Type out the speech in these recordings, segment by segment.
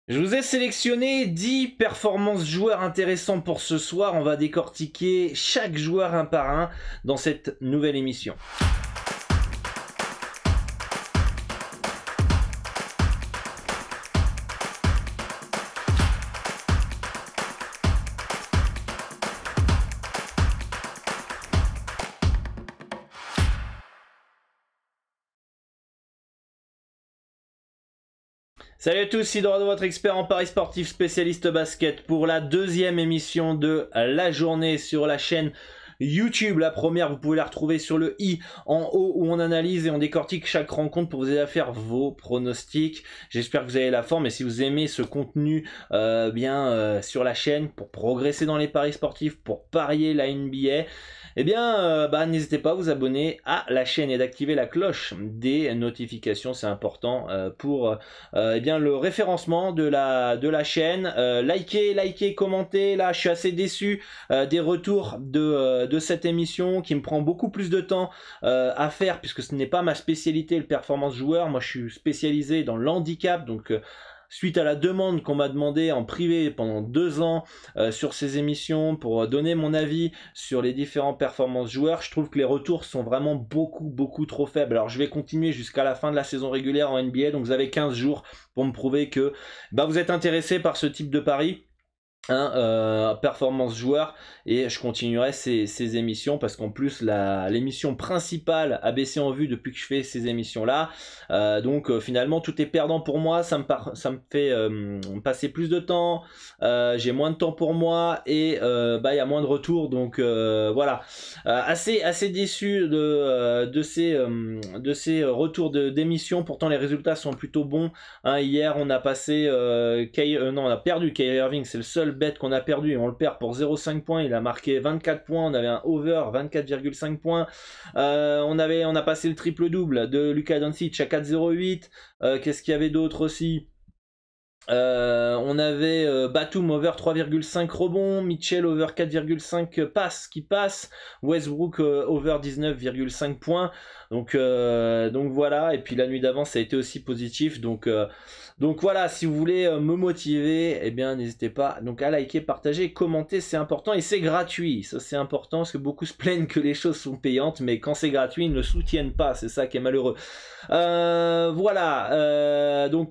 Je vous ai sélectionné 10 performances joueurs intéressants pour ce soir. On va décortiquer chaque joueur un par un dans cette nouvelle émission. Salut à tous, Sidorado, votre expert en paris sportif spécialiste basket pour la deuxième émission de la journée sur la chaîne YouTube. La première, vous pouvez la retrouver sur le i en haut où on analyse et on décortique chaque rencontre pour vous aider à faire vos pronostics. J'espère que vous avez la forme et si vous aimez ce contenu sur la chaîne pour progresser dans les paris sportifs, pour parier la NBA, n'hésitez pas à vous abonner à la chaîne et d'activer la cloche des notifications. C'est important pour le référencement de la chaîne. Likez, commentez. Là, je suis assez déçu des retours de cette émission qui me prend beaucoup plus de temps à faire puisque ce n'est pas ma spécialité, le performance joueur. Moi, je suis spécialisé dans l'handicap, donc suite à la demande qu'on m'a demandé en privé pendant 2 ans sur ces émissions pour donner mon avis sur les différents performances joueurs, je trouve que les retours sont vraiment beaucoup trop faibles. Alors je vais continuer jusqu'à la fin de la saison régulière en NBA, donc vous avez 15 jours pour me prouver que vous êtes intéressé par ce type de pari. Performance joueur, et je continuerai ces émissions parce qu'en plus l'émission principale a baissé en vue depuis que je fais ces émissions là, finalement tout est perdant pour moi. Ça me fait passer plus de temps, j'ai moins de temps pour moi et il y a moins de retours, donc voilà, assez déçu de ces retours d'émissions. Pourtant les résultats sont plutôt bons, hein. Hier on a passé on a perdu Kyrie Irving, c'est le seul bet qu'on a perdu et on le perd pour 0,5 points. Il a marqué 24 points, on avait un over 24,5 points. On a passé le triple double de Luka Doncic à 4,08. Qu'est-ce qu'il y avait d'autre aussi? On avait Batum over 3,5 rebonds, Mitchell over 4,5 passes qui passe, Westbrook over 19,5 points. Donc voilà, et puis la nuit d'avant ça a été aussi positif, donc voilà, si vous voulez me motiver, n'hésitez pas donc à liker, partager, commenter, c'est important et c'est gratuit. Ça c'est important parce que beaucoup se plaignent que les choses sont payantes, mais quand c'est gratuit ils ne soutiennent pas, c'est ça qui est malheureux. Donc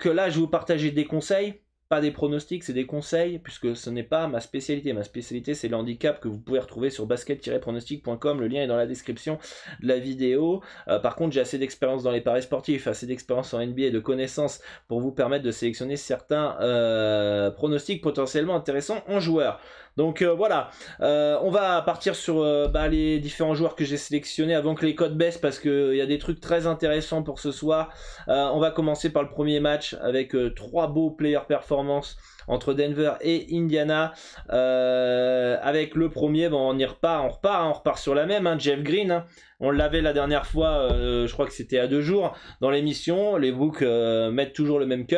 là je vais vous partager des conseils, pas des pronostics, c'est des conseils, puisque ce n'est pas ma spécialité. Ma spécialité, c'est le handicap que vous pouvez retrouver sur basket-pronostic.com. Le lien est dans la description de la vidéo. Par contre, j'ai assez d'expérience dans les paris sportifs, assez d'expérience en NBA et de connaissances pour vous permettre de sélectionner certains pronostics potentiellement intéressants en joueurs. Donc voilà, on va partir sur les différents joueurs que j'ai sélectionnés avant que les codes baissent, parce qu'il y a des trucs très intéressants pour ce soir. On va commencer par le premier match avec 3 beaux player performance entre Denver et Indiana. Avec le premier, on repart sur la même, hein, Jeff Green, hein. On l'avait la dernière fois, je crois que c'était à 2 jours dans l'émission. Les books mettent toujours le même cut.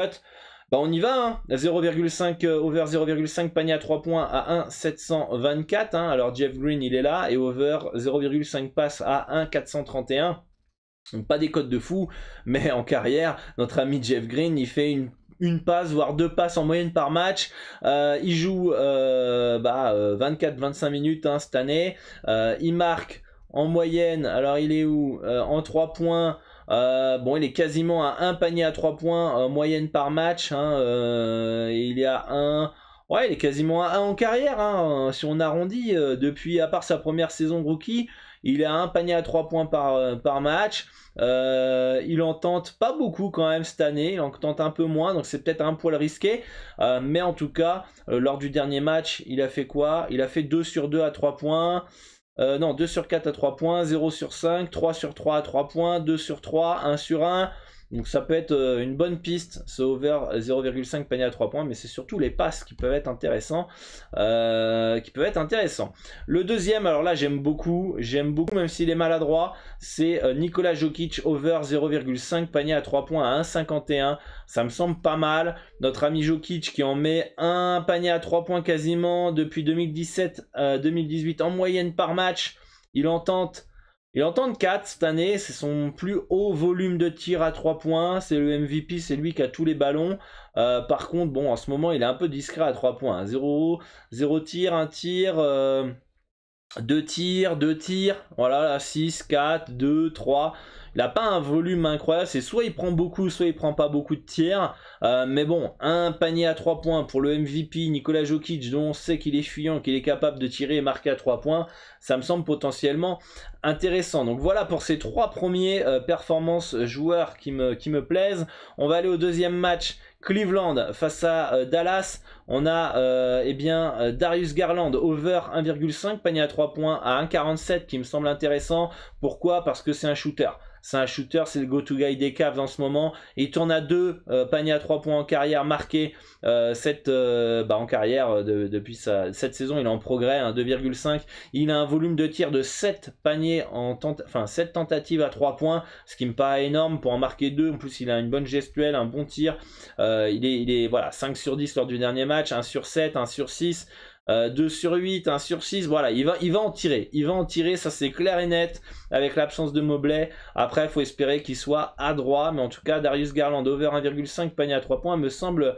On y va, hein. 0,5 over 0,5 panier à 3 points à 1,724, hein. Alors Jeff Green il est là, et over 0,5 passe à 1,431. Donc pas des codes de fou, mais en carrière, notre ami Jeff Green il fait une passe, voire 2 passes en moyenne par match. Il joue 24-25 minutes, hein, cette année. Il marque en moyenne, alors il est où? En 3 points. Il est quasiment à 1 panier à 3 points en moyenne par match, hein. Il est à 1. Ouais, il est quasiment à 1 en carrière, hein, si on arrondit. Depuis, à part sa première saison rookie, il est à 1 panier à 3 points par match. Il en tente pas beaucoup quand même cette année, il en tente un peu moins, donc c'est peut-être un poil risqué. Mais en tout cas, lors du dernier match, il a fait quoi? Il a fait 2 sur 2 à 3 points. 2 sur 4 à 3 points, 0 sur 5, 3 sur 3 à 3 points, 2 sur 3, 1 sur 1. Donc ça peut être une bonne piste, ce over 0,5 panier à 3 points, mais c'est surtout les passes qui peuvent être intéressants. Le deuxième, alors là j'aime beaucoup, même s'il est maladroit, c'est Nikola Jokic over 0,5 panier à 3 points à 1,51. Ça me semble pas mal. Notre ami Jokic qui en met un panier à 3 points quasiment depuis 2017-2018 en moyenne par match. Il en tente Il en tente 4 cette année, c'est son plus haut volume de tir à 3 points, c'est le MVP, c'est lui qui a tous les ballons. Par contre, bon, en ce moment, il est un peu discret à 3 points. 0 tir, 1 tir, 2 tirs, 2 tirs, voilà, 6, 4, 2, 3. Il n'a pas un volume incroyable, c'est soit il prend beaucoup, soit il prend pas beaucoup de tirs. Mais bon, un panier à 3 points pour le MVP Nikola Jokic, dont on sait qu'il est fuyant, qu'il est capable de tirer et marquer à 3 points, ça me semble potentiellement intéressant. Donc voilà pour ces 3 premiers performances joueurs qui me plaisent. On va aller au deuxième match. Cleveland face à Dallas, on a Darius Garland over 1,5, panier à 3 points à 1,47 qui me semble intéressant. Pourquoi? Parce que c'est un shooter. C'est un shooter, c'est le go-to-guy des Cavs en ce moment. Il tourne à 2 paniers à 3 points en carrière marqués. En carrière, depuis cette saison, il est en progrès, 2,5. Il a un volume de tir de 7 paniers, 7 tentatives à 3 points, ce qui me paraît énorme pour en marquer 2. En plus, il a une bonne gestuelle, un bon tir. Il est voilà, 5 sur 10 lors du dernier match, 1 sur 7, 1 sur 6. 2 sur 8, 1 sur 6, voilà, il va en tirer, ça c'est clair et net, avec l'absence de Mobley. Après, il faut espérer qu'il soit adroit, mais en tout cas, Darius Garland over 1,5 panier à 3 points me semble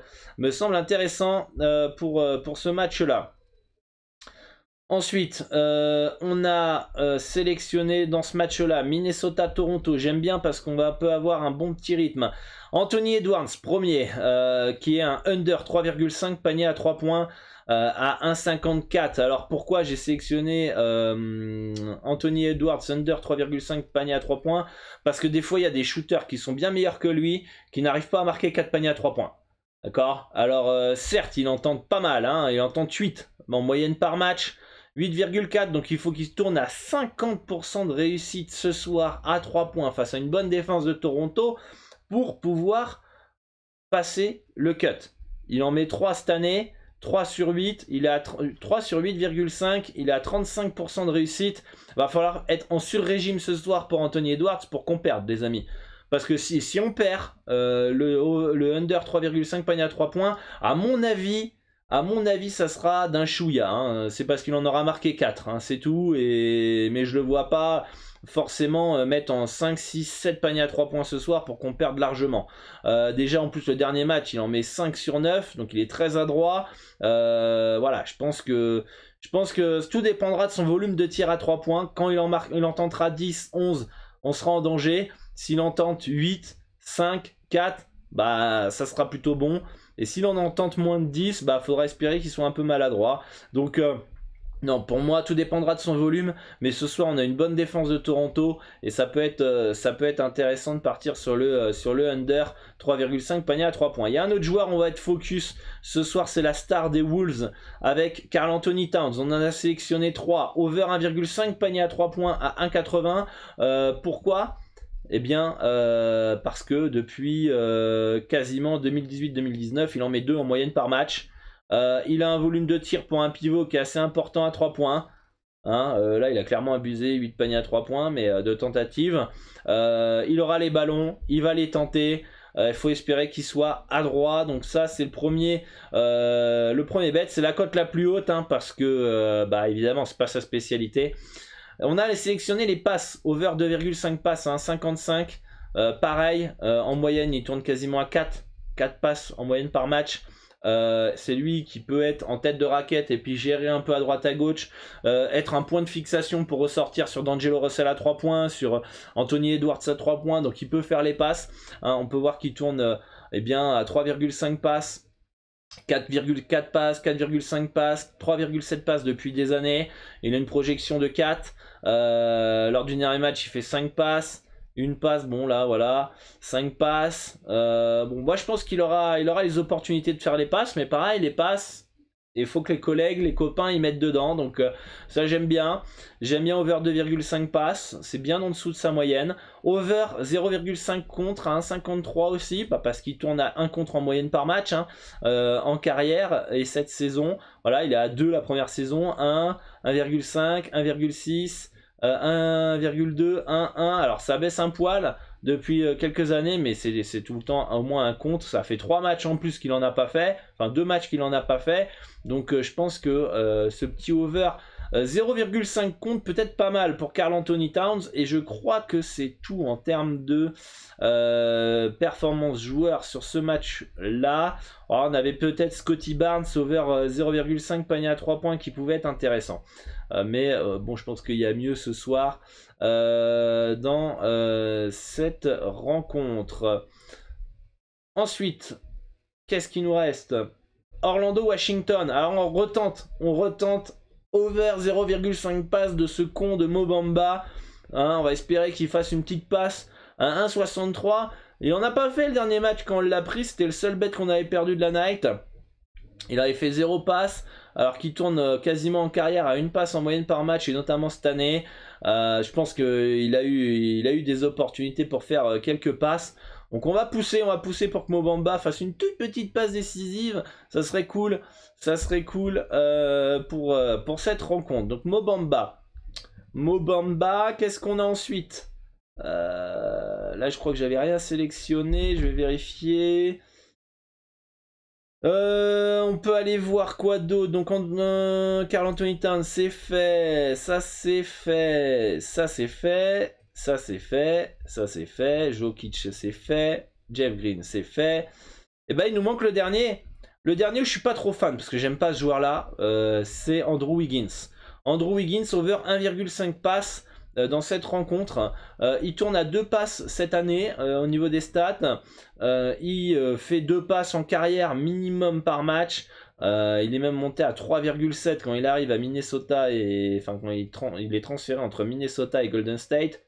intéressant pour ce match-là. Ensuite, on a sélectionné dans ce match-là Minnesota-Toronto. J'aime bien parce qu'on peut avoir un bon petit rythme. Anthony Edwards, premier, qui est un under 3,5 panier à 3 points. À 1,54. Alors pourquoi j'ai sélectionné Anthony Edwards under 3,5 panier à 3 points? Parce que des fois il y a des shooters qui sont bien meilleurs que lui, qui n'arrivent pas à marquer 4 paniers à 3 points. D'accord? Alors certes il en tente pas mal, hein, il en tente 8 en moyenne par match. 8,4, donc il faut qu'il se tourne à 50% de réussite ce soir à 3 points face à une bonne défense de Toronto pour pouvoir passer le cut. Il en met 3 cette année. 3 sur 8, il est à 3 sur 8,5, il est à 35% de réussite. Va falloir être en sur-régime ce soir pour Anthony Edwards pour qu'on perde, les amis. Parce que si on perd le under 3,5 panier à 3 points, à mon avis, ça sera d'un chouïa. Hein. C'est parce qu'il en aura marqué 4, hein, c'est tout. Mais je le vois pas forcément mettre en 5, 6, 7 paniers à 3 points ce soir pour qu'on perde largement. Déjà en plus le dernier match il en met 5 sur 9, donc il est très adroit. Voilà, je pense que tout dépendra de son volume de tir à 3 points. Quand il en tentera 10, 11, on sera en danger. S'il en tente 8, 5, 4, bah ça sera plutôt bon. Et s'il en tente moins de 10, bah faudra espérer qu'il soit un peu maladroit. Donc non, pour moi, tout dépendra de son volume, mais ce soir, on a une bonne défense de Toronto et ça peut être intéressant de partir sur le under 3,5 panier à 3 points. Il y a un autre joueur, on va être focus ce soir, c'est la star des Wolves avec Karl Anthony Towns. On en a sélectionné 3, over 1,5 panier à 3 points à 1,80. Pourquoi ? Eh bien, parce que depuis quasiment 2018-2019, il en met 2 en moyenne par match. Il a un volume de tir pour un pivot qui est assez important à 3 points. Hein, là, il a clairement abusé, 8 paniers à 3 points, mais de tentative. Il aura les ballons, il va les tenter. Il faut espérer qu'il soit adroit. Donc ça, c'est le premier bet. C'est la cote la plus haute, hein, parce que, évidemment, c'est pas sa spécialité. On a sélectionné les passes, over 2,5 passes à 1,55. Pareil, en moyenne, il tourne quasiment à 4 passes en moyenne par match. C'est lui qui peut être en tête de raquette et puis gérer un peu à droite à gauche, être un point de fixation pour ressortir sur D'Angelo Russell à 3 points, sur Anthony Edwards à 3 points, donc il peut faire les passes. Hein, on peut voir qu'il tourne à 3,5 passes, 4,4 passes, 4,5 passes, 3,7 passes depuis des années. Il a une projection de 4. Lors du dernier match, il fait 5 passes. Une passe, bon là voilà, 5 passes. Moi je pense qu'il aura les opportunités de faire les passes, mais pareil, les passes, il faut que les collègues, les copains, ils mettent dedans. Donc ça j'aime bien. J'aime bien over 2,5 passes, c'est bien en dessous de sa moyenne. Over 0,5 contre à 1,53 aussi, pas parce qu'il tourne à 1 contre en moyenne par match, hein, en carrière. Et cette saison, voilà, il est à 2 la première saison, 1, 1,5, 1,6. 1,2, 1, 1. Alors ça baisse un poil depuis quelques années, mais c'est tout le temps au moins un contre. Ça fait 3 matchs en plus qu'il en a pas fait, enfin 2 matchs qu'il en a pas fait. Donc je pense que ce petit over 0,5 compte, peut-être pas mal pour Karl Anthony Towns. Et je crois que c'est tout en termes de performance joueur sur ce match-là. On avait peut-être Scotty Barnes over 0,5 panier à 3 points qui pouvait être intéressant. Mais bon, je pense qu'il y a mieux ce soir dans cette rencontre. Ensuite, qu'est-ce qui nous reste? Orlando-Washington. Alors on retente over 0,5 passes de ce con de Mo Bamba. Hein, on va espérer qu'il fasse une petite passe à 1,63. Et on n'a pas fait le dernier match quand on l'a pris. C'était le seul bet qu'on avait perdu de la night. Il avait fait 0 passe, alors qu'il tourne quasiment en carrière à une passe en moyenne par match, et notamment cette année. Je pense qu'il a eu des opportunités pour faire quelques passes. Donc on va pousser pour que Mo Bamba fasse une toute petite passe décisive. Ça serait cool pour cette rencontre. Donc Mo Bamba, qu'est-ce qu'on a ensuite? Là je crois que j'avais rien sélectionné, je vais vérifier. On peut aller voir quoi d'autre. Donc Karl Anthony Towns c'est fait, ça c'est fait, ça c'est fait, ça c'est fait, ça c'est fait, Jokic c'est fait, Jeff Green c'est fait. Et ben il nous manque le dernier. Le dernier où je suis pas trop fan parce que j'aime pas ce joueur là, c'est Andrew Wiggins. Andrew Wiggins over 1,5 passes dans cette rencontre. Il tourne à 2 passes cette année au niveau des stats. Il fait 2 passes en carrière minimum par match. Il est même monté à 3,7 quand il arrive à Minnesota, et enfin quand il est transféré entre Minnesota et Golden State.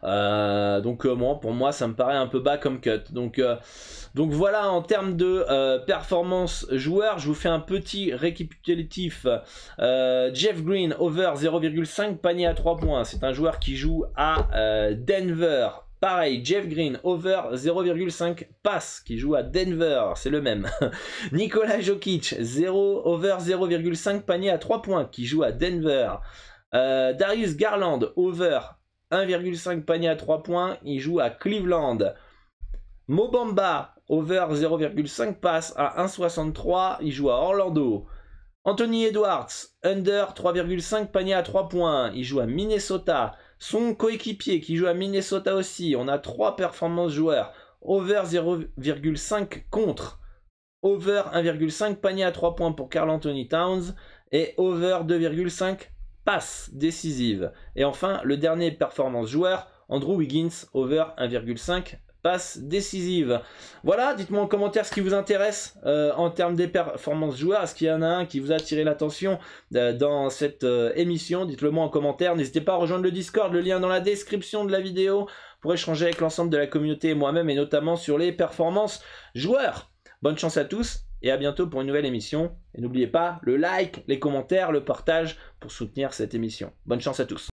Pour moi ça me paraît un peu bas comme cut. Donc voilà, en termes de performance joueur, je vous fais un petit récapitulatif. Jeff Green over 0,5 panier à 3 points. C'est un joueur qui joue à Denver. Pareil, Jeff Green over 0,5 passe qui joue à Denver, c'est le même. Nikola Jokic over 0,5 panier à 3 points qui joue à Denver. Darius Garland over 1,5 panier à 3 points, il joue à Cleveland. Mo Bamba over 0,5 passe à 1,63, il joue à Orlando. Anthony Edwards under 3,5 panier à 3 points, il joue à Minnesota. Son coéquipier qui joue à Minnesota aussi, on a 3 performances joueurs. Over 0,5 contre, over 1,5 panier à 3 points pour Karl Anthony Towns et over 2,5 passe décisive. Et enfin, le dernier performance joueur, Andrew Wiggins, over 1,5 passe décisive. Voilà, dites-moi en commentaire ce qui vous intéresse en termes des performances joueurs. Est-ce qu'il y en a un qui vous a attiré l'attention dans cette émission? Dites-le moi en commentaire. N'hésitez pas à rejoindre le Discord, le lien dans la description de la vidéo pour échanger avec l'ensemble de la communauté et moi-même, et notamment sur les performances joueurs. Bonne chance à tous et à bientôt pour une nouvelle émission. Et n'oubliez pas le like, les commentaires, le partage pour soutenir cette émission. Bonne chance à tous.